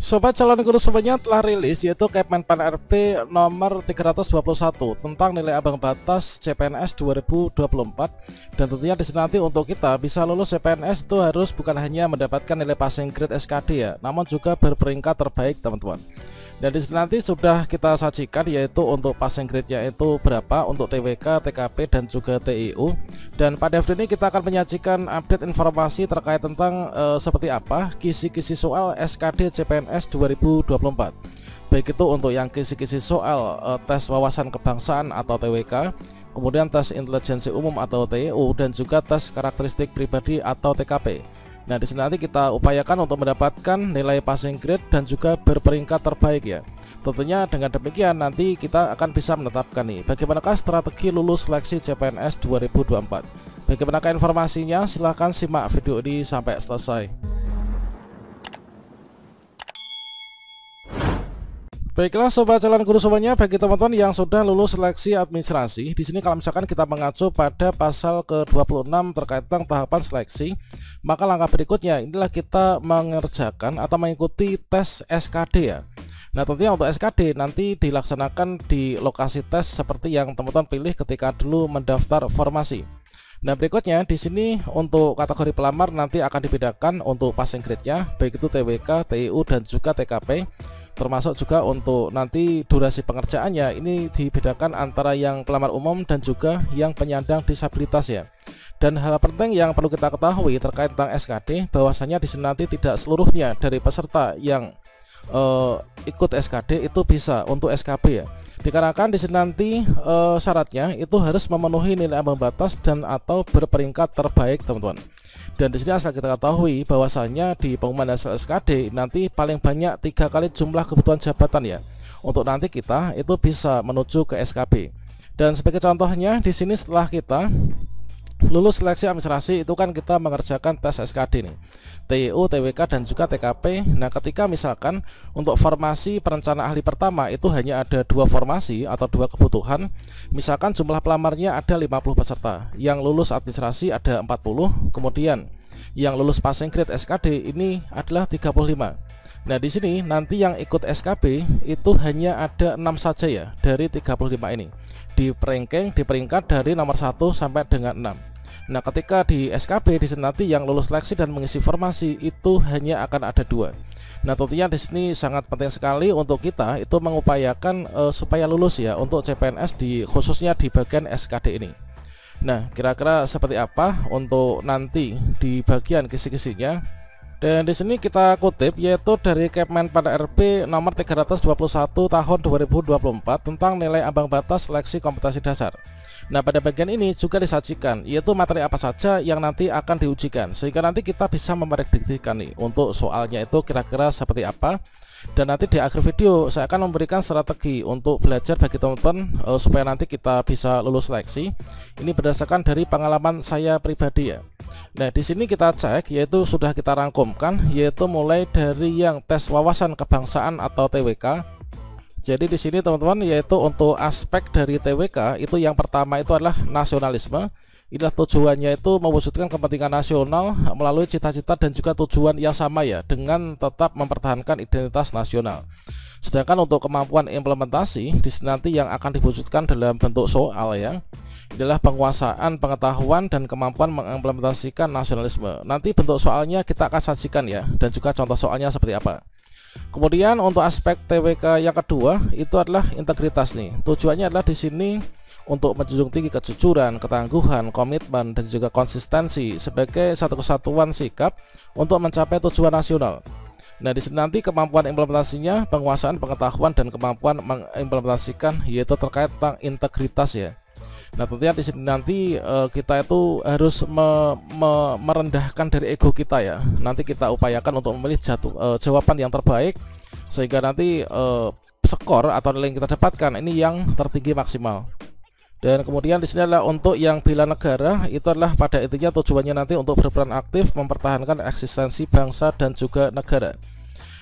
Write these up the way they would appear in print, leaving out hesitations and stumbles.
Sobat calon guru semuanya telah rilis yaitu Kemenpan RP nomor 321 tentang nilai ambang batas CPNS 2024, dan tentunya di sini nanti untuk kita bisa lulus CPNS itu harus bukan hanya mendapatkan nilai passing grade SKD ya, namun juga berperingkat terbaik teman-teman. Dan di sini nanti sudah kita sajikan yaitu untuk passing grade-nya itu berapa untuk TWK, TKP dan juga TIU. Dan pada video ini kita akan menyajikan update informasi terkait tentang seperti apa kisi-kisi soal SKD CPNS 2024. Baik itu untuk yang kisi-kisi soal tes wawasan kebangsaan atau TWK, kemudian tes intelijensi umum atau TIU, dan juga tes karakteristik pribadi atau TKP. Nah, di sini nanti kita upayakan untuk mendapatkan nilai passing grade dan juga berperingkat terbaik ya. Tentunya dengan demikian nanti kita akan bisa menetapkan nih bagaimanakah strategi lulus seleksi CPNS 2024. Bagaimanakah informasinya? Silahkan simak video ini sampai selesai. Baiklah sobat calon guru semuanya, bagi teman-teman yang sudah lulus seleksi administrasi, di sini kalau misalkan kita mengacu pada pasal ke-26 terkait tentang tahapan seleksi, maka langkah berikutnya inilah kita mengerjakan atau mengikuti tes SKD ya. Nah, tentunya untuk SKD nanti dilaksanakan di lokasi tes seperti yang teman-teman pilih ketika dulu mendaftar formasi. Nah, berikutnya di sini untuk kategori pelamar nanti akan dibedakan untuk passing grade-nya, baik itu TWK, TIU dan juga TKP. Termasuk juga untuk nanti durasi pengerjaannya ini dibedakan antara yang pelamar umum dan juga yang penyandang disabilitas ya. Dan hal penting yang perlu kita ketahui terkait tentang SKD, bahwasanya di sini nanti tidak seluruhnya dari peserta yang ikut SKD itu bisa untuk SKB ya. Dikarenakan di sini nanti syaratnya itu harus memenuhi nilai ambang batas dan atau berperingkat terbaik teman-teman. Dan di sini asal kita ketahui bahwasanya di pengumuman hasil SKD nanti paling banyak 3 kali jumlah kebutuhan jabatan ya, untuk nanti kita itu bisa menuju ke SKB. Dan sebagai contohnya di sini setelah kita lulus seleksi administrasi itu kan kita mengerjakan tes SKD nih, TIU, TWK dan juga TKP. Nah, ketika misalkan untuk formasi perencana ahli pertama itu hanya ada 2 formasi atau 2 kebutuhan, misalkan jumlah pelamarnya ada 50 peserta, yang lulus administrasi ada 40, kemudian yang lulus passing grade SKD ini adalah 35. Nah, di sini nanti yang ikut SKB itu hanya ada 6 saja ya dari 35 ini. Di ranking, di peringkat dari nomor 1 sampai dengan 6. Nah, ketika di SKB di sini nanti yang lulus seleksi dan mengisi formasi itu hanya akan ada 2. Nah, tentunya di sini sangat penting sekali untuk kita itu mengupayakan supaya lulus ya untuk CPNS khususnya di bagian SKD ini. Nah, kira-kira seperti apa untuk nanti di bagian kisi-kisinya? Dan di sini kita kutip yaitu dari Kemenpan RP nomor 321 tahun 2024 tentang nilai ambang batas seleksi kompetensi dasar. Nah, pada bagian ini juga disajikan yaitu materi apa saja yang nanti akan diujikan, sehingga nanti kita bisa memprediksikan nih untuk soalnya itu kira-kira seperti apa. Dan nanti di akhir video saya akan memberikan strategi untuk belajar bagi teman-teman supaya nanti kita bisa lulus seleksi. Ini berdasarkan dari pengalaman saya pribadi ya. Nah, di sini kita cek yaitu sudah kita rangkumkan yaitu mulai dari yang tes wawasan kebangsaan atau TWK. Jadi di sini teman-teman yaitu untuk aspek dari TWK itu yang pertama itu adalah nasionalisme. Inilah tujuannya itu mewujudkan kepentingan nasional melalui cita-cita dan juga tujuan yang sama ya, dengan tetap mempertahankan identitas nasional. Sedangkan untuk kemampuan implementasi di sini nanti yang akan diwujudkan dalam bentuk soal ya, adalah penguasaan pengetahuan dan kemampuan mengimplementasikan nasionalisme. Nanti bentuk soalnya kita akan sajikan ya, dan juga contoh soalnya seperti apa. Kemudian untuk aspek TWK yang kedua itu adalah integritas nih. Tujuannya adalah di sini untuk menjunjung tinggi kejujuran, ketangguhan, komitmen dan juga konsistensi sebagai satu kesatuan sikap untuk mencapai tujuan nasional. Nah, di sini nanti kemampuan implementasinya penguasaan pengetahuan dan kemampuan mengimplementasikan yaitu terkait tentang integritas ya. Nah, tentunya di sini nanti kita itu harus merendahkan dari ego kita ya. Nanti kita upayakan untuk memilih jawaban yang terbaik sehingga nanti skor atau nilai yang kita dapatkan ini yang tertinggi maksimal. Dan kemudian di sini adalah untuk yang bela negara, itu adalah pada intinya tujuannya nanti untuk berperan aktif mempertahankan eksistensi bangsa dan juga negara.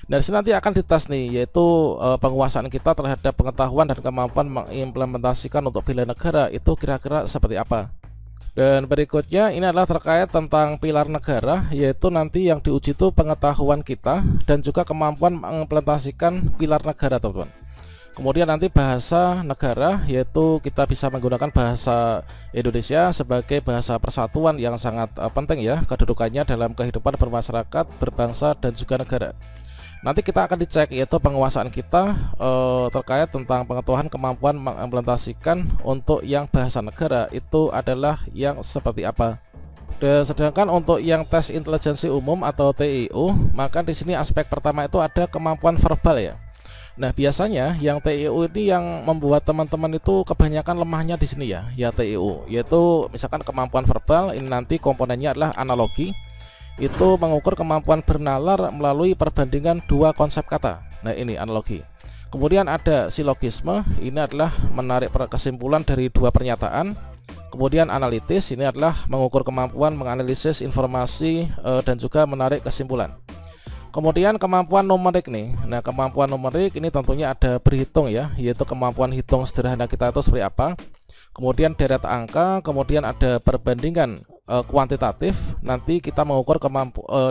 Dari sini nanti akan dites nih yaitu penguasaan kita terhadap pengetahuan dan kemampuan mengimplementasikan untuk bela negara itu kira-kira seperti apa. Dan berikutnya ini adalah terkait tentang pilar negara, yaitu nanti yang diuji itu pengetahuan kita dan juga kemampuan mengimplementasikan pilar negara, teman-teman. Kemudian nanti bahasa negara, yaitu kita bisa menggunakan bahasa Indonesia sebagai bahasa persatuan yang sangat penting ya, kedudukannya dalam kehidupan bermasyarakat, berbangsa dan juga negara. Nanti kita akan dicek yaitu penguasaan kita terkait tentang pengetahuan kemampuan mengimplementasikan untuk yang bahasa negara itu adalah yang seperti apa. Dan sedangkan untuk yang tes intelijensi umum atau TIU, maka di sini aspek pertama itu ada kemampuan verbal ya. Nah, biasanya yang TIU ini yang membuat teman-teman itu kebanyakan lemahnya di sini ya TIU, yaitu misalkan kemampuan verbal ini nanti komponennya adalah analogi. Itu mengukur kemampuan bernalar melalui perbandingan dua konsep kata. Nah, ini analogi. Kemudian ada silogisme, ini adalah menarik kesimpulan dari dua pernyataan. Kemudian analitis, ini adalah mengukur kemampuan menganalisis informasi dan juga menarik kesimpulan. Kemudian kemampuan numerik nih. Nah, kemampuan numerik ini tentunya ada berhitung ya, yaitu kemampuan hitung sederhana kita itu seperti apa. Kemudian deret angka, kemudian ada perbandingan kuantitatif. Nanti kita mengukur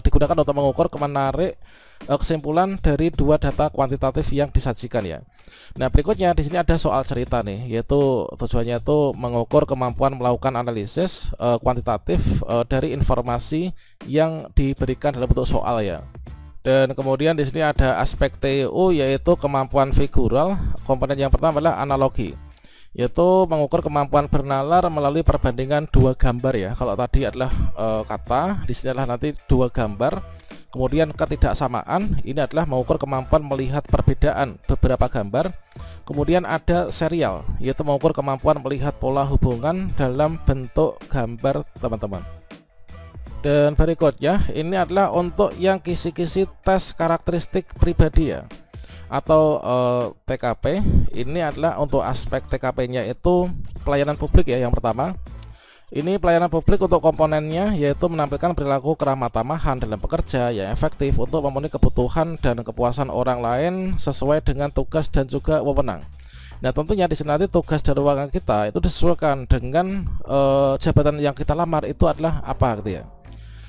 digunakan untuk mengukur menarik kesimpulan dari dua data kuantitatif yang disajikan ya. Nah, berikutnya di sini ada soal cerita nih, yaitu tujuannya itu mengukur kemampuan melakukan analisis kuantitatif dari informasi yang diberikan dalam bentuk soal ya. Dan kemudian di sini ada aspek TIU, yaitu kemampuan figural. Komponen yang pertama adalah analogi, yaitu mengukur kemampuan bernalar melalui perbandingan dua gambar ya. Kalau tadi adalah kata, di sini adalah nanti dua gambar. Kemudian ketidaksamaan, ini adalah mengukur kemampuan melihat perbedaan beberapa gambar. Kemudian ada serial, yaitu mengukur kemampuan melihat pola hubungan dalam bentuk gambar, teman-teman. Dan berikutnya ini adalah untuk yang kisi-kisi tes karakteristik pribadi ya, atau TKP. Ini adalah untuk aspek TKP-nya itu pelayanan publik ya. Yang pertama, ini pelayanan publik untuk komponennya yaitu menampilkan perilaku keramah tamahan dalam bekerja yang efektif untuk memenuhi kebutuhan dan kepuasan orang lain sesuai dengan tugas dan juga wewenang. Nah, tentunya di sini nanti tugas dan wewenang kita itu disesuaikan dengan jabatan yang kita lamar itu adalah apa gitu ya.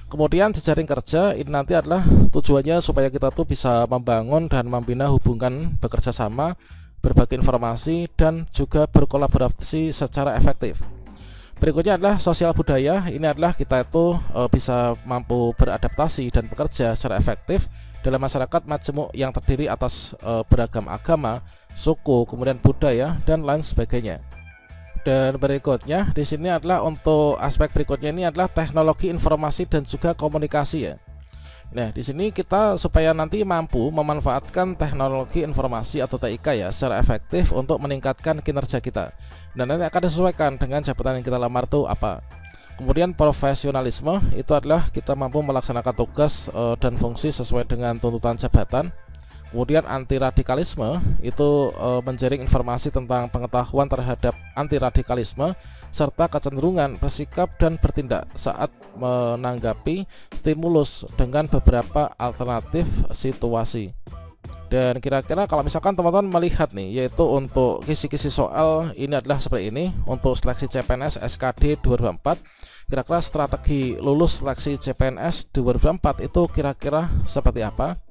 Kemudian jejaring kerja ini nanti adalah tujuannya supaya kita tuh bisa membangun dan membina hubungan bekerja sama, berbagi informasi dan juga berkolaborasi secara efektif. Berikutnya adalah sosial budaya. Ini adalah kita itu bisa mampu beradaptasi dan bekerja secara efektif dalam masyarakat majemuk yang terdiri atas beragam agama, suku, kemudian budaya dan lain sebagainya. Dan berikutnya di sini adalah untuk aspek berikutnya ini adalah teknologi informasi dan juga komunikasi ya. Nah, di sini kita supaya nanti mampu memanfaatkan teknologi informasi atau TIK ya secara efektif untuk meningkatkan kinerja kita. Dan nanti akan disesuaikan dengan jabatan yang kita lamar tuh apa. Kemudian profesionalisme itu adalah kita mampu melaksanakan tugas dan fungsi sesuai dengan tuntutan jabatan. Kemudian anti radikalisme itu menjaring informasi tentang pengetahuan terhadap anti radikalisme serta kecenderungan bersikap dan bertindak saat menanggapi stimulus dengan beberapa alternatif situasi. Dan kira-kira kalau misalkan teman-teman melihat nih, yaitu untuk kisi-kisi soal ini adalah seperti ini untuk seleksi CPNS SKD 2024. Kira-kira strategi lulus seleksi CPNS 2024 itu kira-kira seperti apa?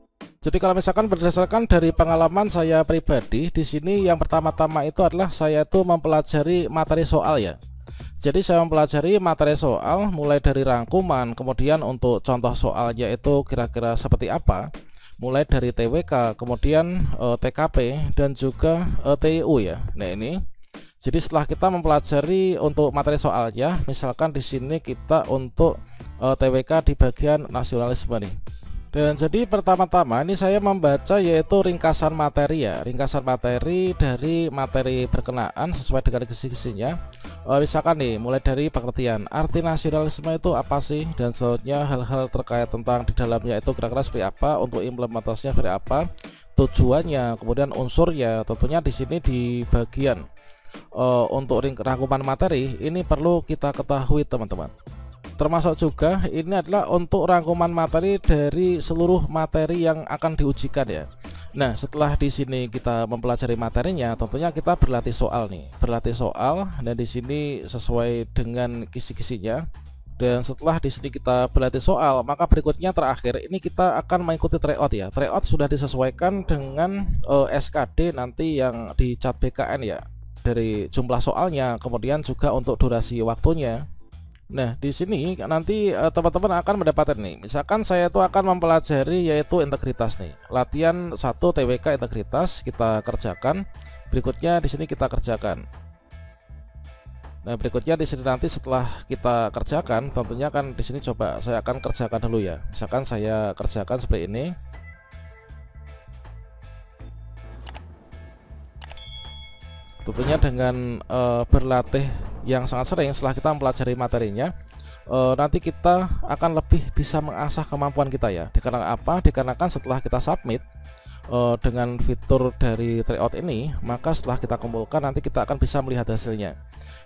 Jadi kalau misalkan berdasarkan dari pengalaman saya pribadi di sini, yang pertama-tama itu adalah saya itu mempelajari materi soal ya. Jadi saya mempelajari materi soal mulai dari rangkuman, kemudian untuk contoh soalnya itu kira-kira seperti apa, mulai dari TWK, kemudian TKP dan juga TIU ya. Nah, ini jadi setelah kita mempelajari untuk materi soalnya, misalkan di sini kita untuk TWK di bagian nasionalisme nih. Dan jadi pertama-tama ini saya membaca yaitu ringkasan materi ya, ringkasan materi dari materi berkenaan sesuai dengan kisi-kisinya. Misalkan nih mulai dari pengertian arti nasionalisme itu apa sih, dan selanjutnya hal-hal terkait tentang di dalamnya itu kira-kira seperti apa, untuk implementasinya seperti apa, tujuannya, kemudian unsurnya. Tentunya di sini di bagian untuk rangkuman materi ini perlu kita ketahui teman-teman. Termasuk juga ini adalah untuk rangkuman materi dari seluruh materi yang akan diujikan ya. Nah, setelah di sini kita mempelajari materinya, tentunya kita berlatih soal nih, berlatih soal, dan di sini sesuai dengan kisi-kisinya. Dan setelah di sini kita berlatih soal, maka berikutnya terakhir ini kita akan mengikuti tryout ya. Tryout sudah disesuaikan dengan SKD nanti yang di cat BKN ya, dari jumlah soalnya, kemudian juga untuk durasi waktunya. Nah, di sini nanti teman-teman akan mendapatkan nih. Misalkan saya itu akan mempelajari yaitu integritas nih. Latihan 1 TWK integritas kita kerjakan. Berikutnya di sini kita kerjakan. Nah, berikutnya di sini nanti setelah kita kerjakan, tentunya kan di sini coba saya akan kerjakan dulu ya. Misalkan saya kerjakan seperti ini. Tentunya dengan berlatih yang sangat sering setelah kita mempelajari materinya, nanti kita akan lebih bisa mengasah kemampuan kita ya. Dikarenakan apa? Dikarenakan setelah kita submit dengan fitur dari tryout ini, maka setelah kita kumpulkan nanti kita akan bisa melihat hasilnya.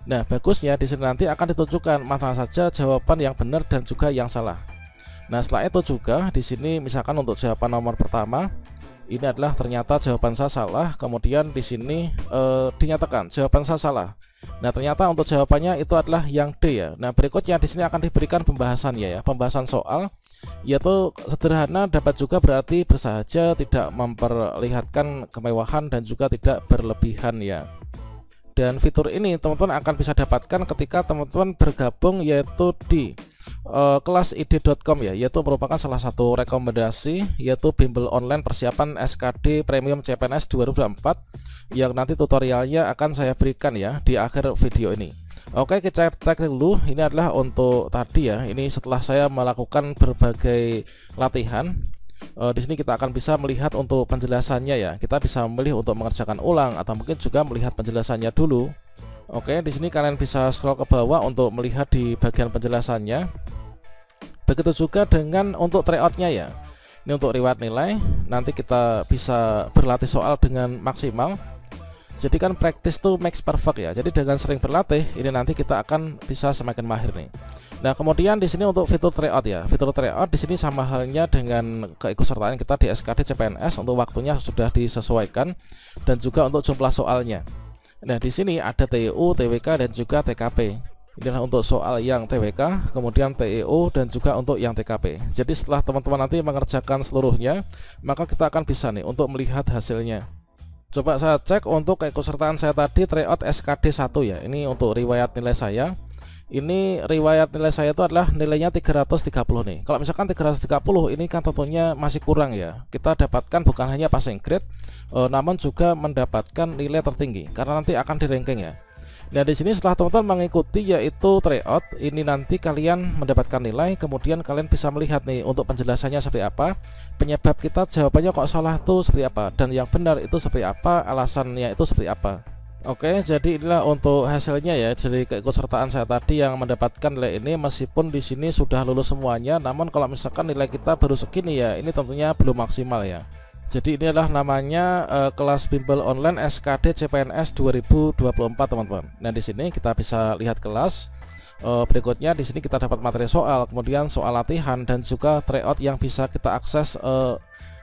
Nah, bagusnya di sini nanti akan ditunjukkan mana saja jawaban yang benar dan juga yang salah. Nah, setelah itu juga di sini misalkan untuk jawaban nomor pertama ini adalah ternyata jawaban saya salah, kemudian di sini dinyatakan jawaban saya salah. Nah, ternyata untuk jawabannya itu adalah yang D ya. Nah, berikutnya di sini akan diberikan pembahasannya ya, pembahasan soal, yaitu sederhana dapat juga berarti bersahaja, tidak memperlihatkan kemewahan dan juga tidak berlebihan ya. Dan fitur ini teman-teman akan bisa dapatkan ketika teman-teman bergabung yaitu di kelas-id.com ya, yaitu merupakan salah satu rekomendasi yaitu bimbel online persiapan SKD Premium CPNS 2024 yang nanti tutorialnya akan saya berikan ya di akhir video ini. Oke, kita cek dulu. Ini adalah untuk tadi ya. Ini setelah saya melakukan berbagai latihan. Di sini kita akan bisa melihat untuk penjelasannya ya. Kita bisa memilih untuk mengerjakan ulang atau mungkin juga melihat penjelasannya dulu. Oke, di sini kalian bisa scroll ke bawah untuk melihat di bagian penjelasannya. Begitu juga dengan untuk tryoutnya ya. Ini untuk riwayat nilai. Nanti kita bisa berlatih soal dengan maksimal. Jadi kan practice to makes perfect ya. Jadi dengan sering berlatih ini nanti kita akan bisa semakin mahir nih. Nah, kemudian di sini untuk fitur tryout ya. Fitur tryout di sini sama halnya dengan keikutsertaan kita di SKD CPNS. Untuk waktunya sudah disesuaikan dan juga untuk jumlah soalnya. Nah, di sini ada TEU, TWK dan juga TKP. Inilah untuk soal yang TWK, kemudian TEU dan juga untuk yang TKP. Jadi setelah teman-teman nanti mengerjakan seluruhnya, maka kita akan bisa nih untuk melihat hasilnya. Coba saya cek untuk keikutsertaan saya tadi tryout SKD 1 ya. Ini untuk riwayat nilai saya. Ini riwayat nilai saya itu adalah nilainya 330 nih. Kalau misalkan 330 ini kan tentunya masih kurang ya. Kita dapatkan bukan hanya passing grade, namun juga mendapatkan nilai tertinggi karena nanti akan di ranking ya. Nah, di sini setelah teman-teman mengikuti yaitu tryout, ini nanti kalian mendapatkan nilai, kemudian kalian bisa melihat nih untuk penjelasannya seperti apa, penyebab kita jawabannya kok salah itu seperti apa, dan yang benar itu seperti apa, alasannya itu seperti apa. Oke, jadi inilah untuk hasilnya ya. Jadi keikutsertaan saya tadi yang mendapatkan nilai ini, meskipun di sini sudah lulus semuanya, namun kalau misalkan nilai kita baru segini ya, ini tentunya belum maksimal ya. Jadi ini adalah namanya kelas bimbel online SKD CPNS 2024 teman-teman. Nah, di sini kita bisa lihat kelas. Berikutnya di sini kita dapat materi soal, kemudian soal latihan dan juga tryout yang bisa kita akses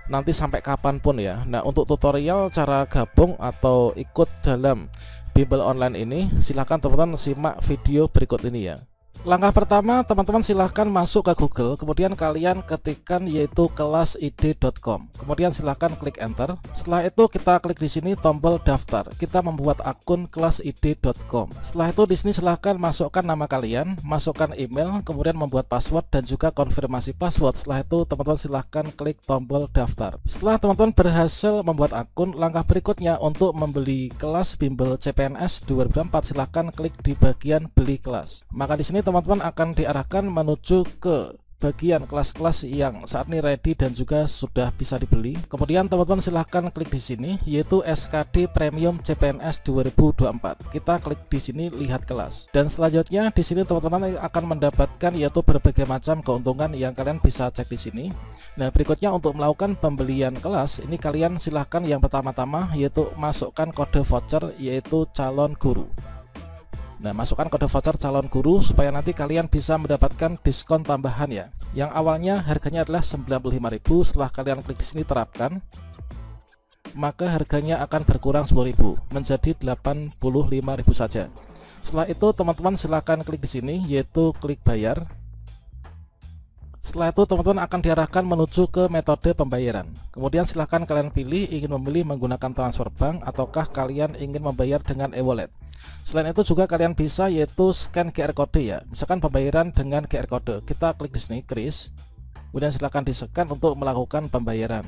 nanti sampai kapanpun ya. Nah, untuk tutorial cara gabung atau ikut dalam bimbel online ini, silahkan teman-teman simak video berikut ini ya. Langkah pertama, teman-teman silahkan masuk ke Google, kemudian kalian ketikkan yaitu kelas-id.com. Kemudian silahkan klik enter. Setelah itu kita klik di sini tombol daftar. Kita membuat akun kelas-id.com. Setelah itu di sini silahkan masukkan nama kalian, masukkan email, kemudian membuat password dan juga konfirmasi password. Setelah itu teman-teman silahkan klik tombol daftar. Setelah teman-teman berhasil membuat akun, langkah berikutnya untuk membeli kelas bimbel CPNS 2024 silahkan klik di bagian beli kelas. Maka di sini teman-teman akan diarahkan menuju ke bagian kelas-kelas yang saat ini ready dan juga sudah bisa dibeli. Kemudian teman-teman silahkan klik di sini yaitu SKD Premium CPNS 2024. Kita klik di sini lihat kelas. Dan selanjutnya di sini teman-teman akan mendapatkan yaitu berbagai macam keuntungan yang kalian bisa cek di sini. Nah, berikutnya untuk melakukan pembelian kelas ini kalian silahkan yang pertama-tama yaitu masukkan kode voucher yaitu calon guru. Nah, masukkan kode voucher calon guru supaya nanti kalian bisa mendapatkan diskon tambahan ya. Yang awalnya harganya adalah 95.000, setelah kalian klik di sini terapkan. maka harganya akan berkurang 10.000 menjadi 85.000 saja. Setelah itu teman-teman silahkan klik di sini, yaitu klik bayar. Setelah itu teman-teman akan diarahkan menuju ke metode pembayaran. Kemudian silahkan kalian pilih ingin memilih menggunakan transfer bank ataukah kalian ingin membayar dengan e-wallet. Selain itu juga kalian bisa yaitu scan QR code ya. Misalkan pembayaran dengan QR code, kita klik di sini kris. Kemudian silahkan di-scan untuk melakukan pembayaran.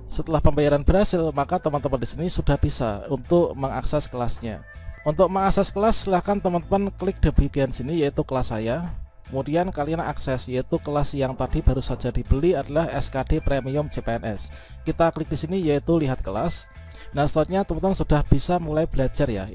Setelah pembayaran berhasil, maka teman-teman di sini sudah bisa untuk mengakses kelasnya. Untuk mengakses kelas silahkan teman-teman klik di bagian sini yaitu kelas saya. Kemudian kalian akses yaitu kelas yang tadi baru saja dibeli adalah SKD Premium CPNS. Kita klik di sini yaitu lihat kelas. Nah setelahnya teman-teman sudah bisa mulai belajar ya.